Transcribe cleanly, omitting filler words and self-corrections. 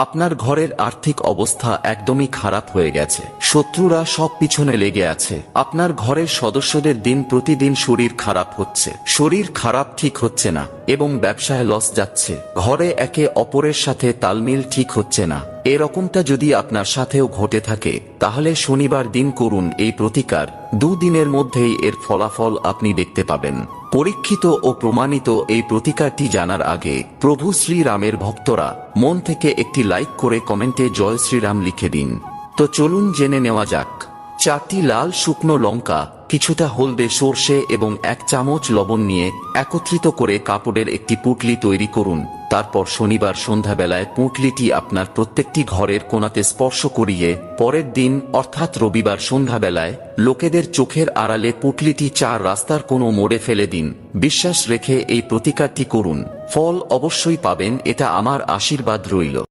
আপনার ঘরের আর্থিক অবস্থা একদমই খারাপ হয়ে গেছে, শত্রুরা সব পিছনে লেগে আছে। আপনার ঘরের সদস্যদের দিন প্রতিদিন শরীর খারাপ হচ্ছে, শরীর খারাপ ঠিক হচ্ছে না এবং ব্যবসায় লস যাচ্ছে। ঘরে একে অপরের সাথে তালমিল ঠিক হচ্ছে না। এরকমটা যদি আপনার সাথেও ঘটে থাকে তাহলে শনিবার দিন করুন এই প্রতিকার। 2 দিনের মধ্যেই এর ফলাফল আপনি দেখতে পাবেন। পরীক্ষিত ও প্রমাণিত এই প্রতিকারটি জানার আগে প্রভু শ্রীরামের ভক্তরা মন থেকে একটি লাইক করে কমেন্টে জয় শ্রীরাম লিখে দিন। তো চলুন জেনে নেওয়া যাক। 4টি লাল শুকনো লঙ্কা, কিছুটা হলদে সর্ষে এবং 1 চামচ লবণ নিয়ে একত্রিত করে কাপড়ের একটি পুঁটলি তৈরি করুন। তারপর শনিবার সন্ধ্যাবেলায় পুঁটলিটি আপনার প্রত্যেকটি ঘরের কোণাতে স্পর্শ করিয়ে পরের দিন অর্থাৎ রবিবার সন্ধ্যাবেলায় লোকেদের চোখের আড়ালে পুঁটলিটি 4 রাস্তার কোনো মোড়ে ফেলে দিন। বিশ্বাস রেখে এই প্রতিকারটি করুন, ফল অবশ্যই পাবেন, এটা আমার আশীর্বাদ রইল।